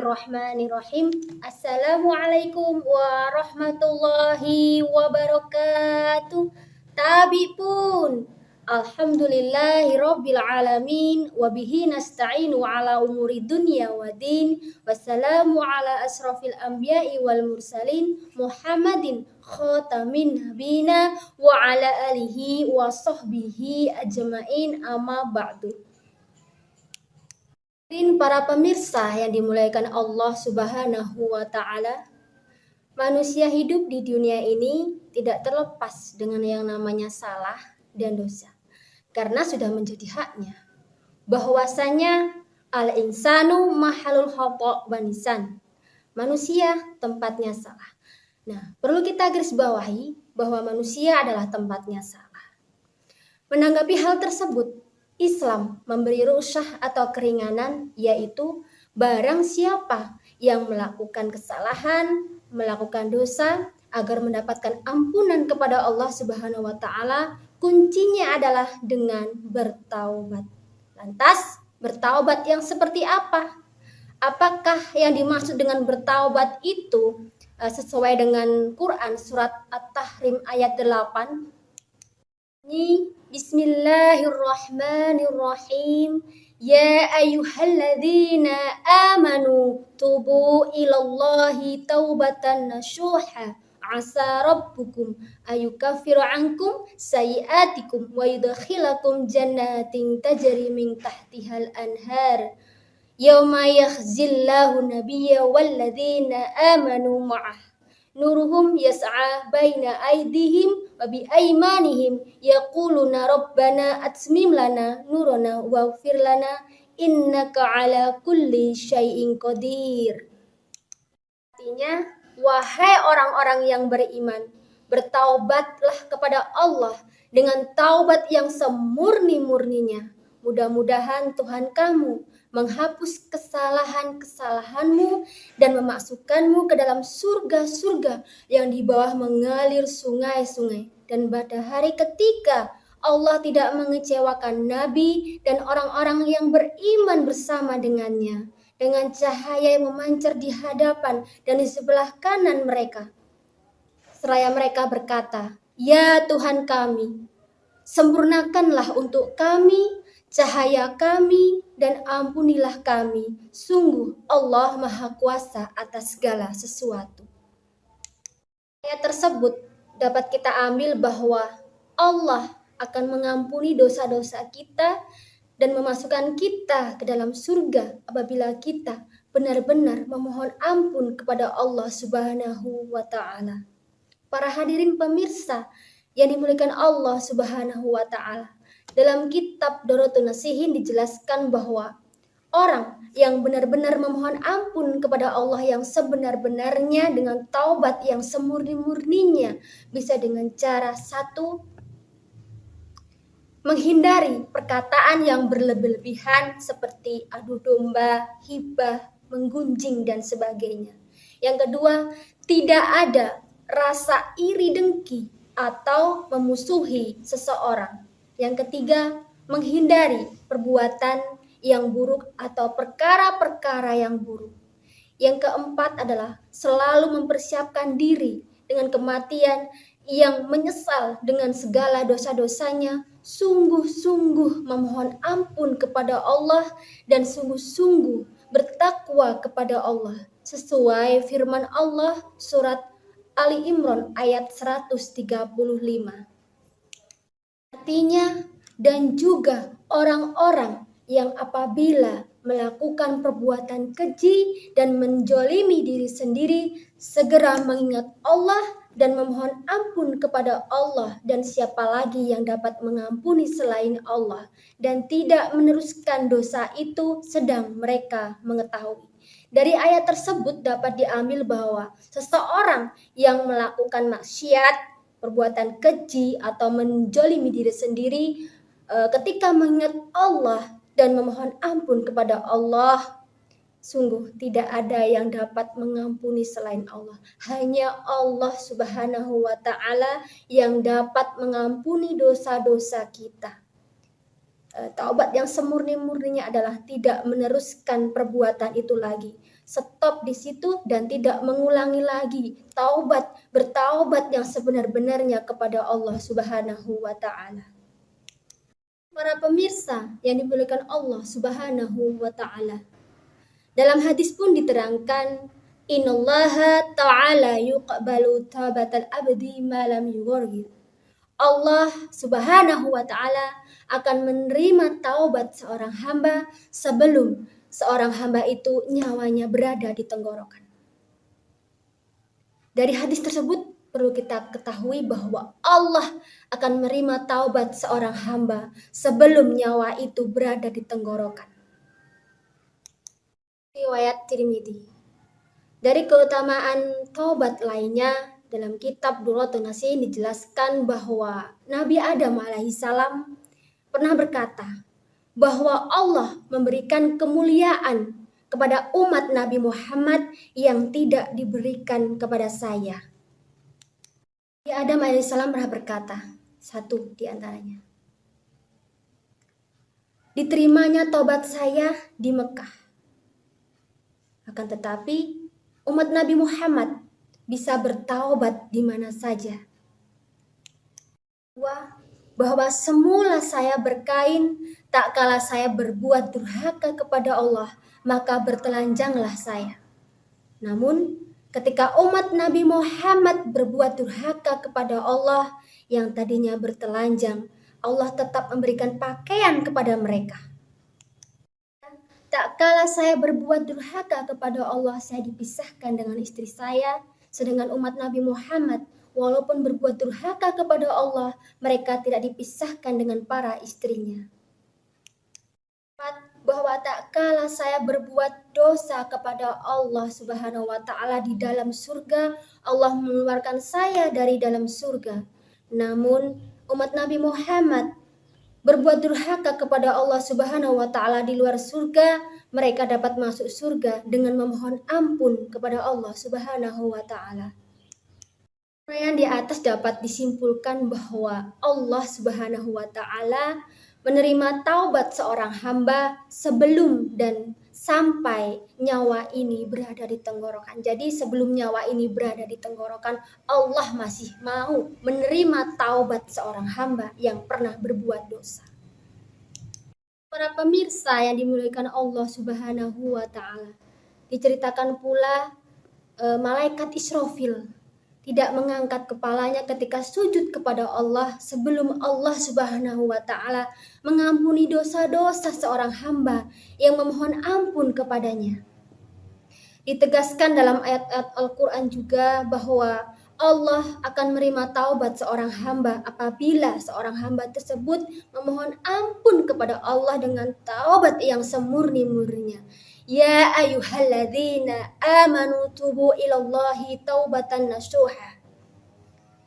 Bismillahirrahmanirrahim. Assalamualaikum warahmatullahi wabarakatuh. Tabi pun. Alhamdulillahirabbil alamin wa bihi nasta'inu ala umuri dunya waddin. Wassalamu ala asrafil anbiya'i wal mursalin Muhammadin khatamin nabiyina wa ala alihi wa sahbihi ajmain amma ba'du. Para pemirsa yang dimuliakan Allah Subhanahu wa Ta'ala, manusia hidup di dunia ini tidak terlepas dengan yang namanya salah dan dosa, karena sudah menjadi haknya. Bahwasanya al-insanu mahalul khata' wa nisan, manusia tempatnya salah. Nah, perlu kita garis bawahi bahwa manusia adalah tempatnya salah. Menanggapi hal tersebut, Islam memberi rukhsah atau keringanan, yaitu barang siapa yang melakukan kesalahan, melakukan dosa, agar mendapatkan ampunan kepada Allah Subhanahu wa Ta'ala, kuncinya adalah dengan bertaubat. Lantas, bertaubat yang seperti apa? Apakah yang dimaksud dengan bertaubat itu sesuai dengan Quran surat At-Tahrim ayat 8? Bismillahirrahmanirrahim. Ya ayyuhalladzina amanu tubu ilallahi taubatan nasuha asa rabbukum ayukaffiru ankum sayiatikum wa yudkhilakum jannatin tajri min tahtihal anhar yauma yakhzillahu nabiyya walladzina amanu ma'ah nuruhum yas'a baina aydihim wa bi aymanihim yaquluna rabbana atmim lana nurana waghfir lana innaka ala kulli syai'in qadir. Artinya, wahai orang-orang yang beriman, bertaubatlah kepada Allah dengan taubat yang semurni-murninya. Mudah-mudahan Tuhan kamu menghapus kesalahan-kesalahanmu dan memasukkanmu ke dalam surga-surga yang di bawah mengalir sungai-sungai. Dan pada hari ketika Allah tidak mengecewakan Nabi dan orang-orang yang beriman bersama dengannya, dengan cahaya yang memancar di hadapan dan di sebelah kanan mereka. Seraya mereka berkata, "Ya Tuhan kami, sempurnakanlah untuk kami cahaya kami dan ampunilah kami. Sungguh Allah Maha Kuasa atas segala sesuatu." Ayat tersebut dapat kita ambil bahwa Allah akan mengampuni dosa-dosa kita dan memasukkan kita ke dalam surga apabila kita benar-benar memohon ampun kepada Allah Subhanahu wa Ta'ala. Para hadirin pemirsa yang dimuliakan Allah Subhanahu wa Ta'ala, dalam kitab Dorotun Nasihin dijelaskan bahwa orang yang benar-benar memohon ampun kepada Allah yang sebenar-benarnya dengan taubat yang semurni-murninya bisa dengan cara satu, menghindari perkataan yang berlebihan seperti adu domba, hibah, menggunjing, dan sebagainya. Yang kedua, tidak ada rasa iri dengki atau memusuhi seseorang. Yang ketiga, menghindari perbuatan yang buruk atau perkara-perkara yang buruk. Yang keempat adalah selalu mempersiapkan diri dengan kematian yang menyesal dengan segala dosa-dosanya, sungguh-sungguh memohon ampun kepada Allah dan sungguh-sungguh bertakwa kepada Allah sesuai firman Allah surat Ali Imran ayat 135. Artinya, dan juga orang-orang yang apabila melakukan perbuatan keji dan menjolimi diri sendiri, segera mengingat Allah dan memohon ampun kepada Allah, dan siapa lagi yang dapat mengampuni selain Allah, dan tidak meneruskan dosa itu sedang mereka mengetahui. Dari ayat tersebut dapat diambil bahwa seseorang yang melakukan maksiat, perbuatan keji atau menjolimi diri sendiri, ketika mengingat Allah dan memohon ampun kepada Allah, sungguh tidak ada yang dapat mengampuni selain Allah. Hanya Allah Subhanahu wa Ta'ala yang dapat mengampuni dosa-dosa kita. Taubat yang semurni-murninya adalah tidak meneruskan perbuatan itu lagi. stop di situ dan tidak mengulangi lagi. Bertaubat yang sebenar-benarnya kepada Allah Subhanahu wa taala. Para pemirsa yang dimuliakan Allah Subhanahu wa taala. Dalam hadis pun diterangkan, innallaha ta'ala yuqbalu taubatal abdi ma lam yughargir. Allah Subhanahu wa taala akan menerima taubat seorang hamba sebelum seorang hamba itu nyawanya berada di tenggorokan. Dari hadis tersebut perlu kita ketahui bahwa Allah akan menerima taubat seorang hamba sebelum nyawa itu berada di tenggorokan. Riwayat Tirmidzi. Dari keutamaan taubat lainnya, dalam kitab Duratun Nasihin dijelaskan bahwa Nabi Adam alaihissalam pernah berkata bahwa Allah memberikan kemuliaan kepada umat Nabi Muhammad yang tidak diberikan kepada saya. Nabi Adam alaihissalam pernah berkata, satu di antaranya, diterimanya tobat saya di Mekah. Akan tetapi umat Nabi Muhammad bisa bertaubat di mana saja. Bahwa semula saya berkain, tak kala saya berbuat durhaka kepada Allah, maka bertelanjanglah saya. Namun, ketika umat Nabi Muhammad berbuat durhaka kepada Allah yang tadinya bertelanjang, Allah tetap memberikan pakaian kepada mereka. Tak kala saya berbuat durhaka kepada Allah, saya dipisahkan dengan istri saya, sedangkan umat Nabi Muhammad walaupun berbuat durhaka kepada Allah, mereka tidak dipisahkan dengan para istrinya. Bahwa tak kala saya berbuat dosa kepada Allah Subhanahu wa taala di dalam surga, Allah mengeluarkan saya dari dalam surga. Namun umat Nabi Muhammad berbuat durhaka kepada Allah Subhanahu wa taala di luar surga, mereka dapat masuk surga dengan memohon ampun kepada Allah Subhanahu wa taala. Yang di atas dapat disimpulkan bahwa Allah Subhanahu wa taala menerima taubat seorang hamba sebelum dan sampai nyawa ini berada di tenggorokan. Jadi sebelum nyawa ini berada di tenggorokan, Allah masih mau menerima taubat seorang hamba yang pernah berbuat dosa. Para pemirsa yang dimuliakan Allah Subhanahu wa taala, diceritakan pula malaikat Israfil tidak mengangkat kepalanya ketika sujud kepada Allah sebelum Allah Subhanahu wa taala mengampuni dosa-dosa seorang hamba yang memohon ampun kepadanya. Ditegaskan dalam ayat-ayat Al-Qur'an juga bahwa Allah akan menerima taubat seorang hamba apabila seorang hamba tersebut memohon ampun kepada Allah dengan taubat yang semurni-murninya. Ya ayyuhalladzina amanu tubu ilallahi taubatan nasuha.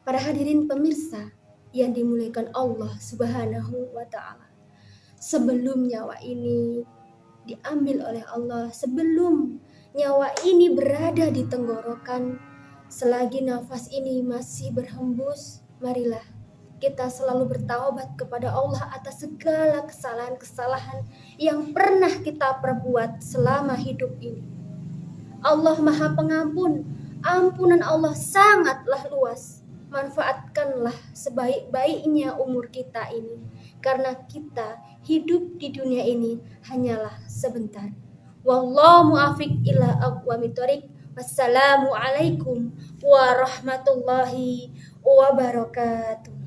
Para hadirin pemirsa yang dimuliakan Allah Subhanahu wa taala. Sebelum nyawa ini diambil oleh Allah, sebelum nyawa ini berada di tenggorokan, selagi nafas ini masih berhembus, marilah kita selalu bertaubat kepada Allah atas segala kesalahan-kesalahan yang pernah kita perbuat selama hidup ini. Allah Maha Pengampun, ampunan Allah sangatlah luas. Manfaatkanlah sebaik-baiknya umur kita ini, karena kita hidup di dunia ini hanyalah sebentar. Wallahu muwaffiq ila aqwamit thoriq. Wassalamualaikum warahmatullahi wabarakatuh.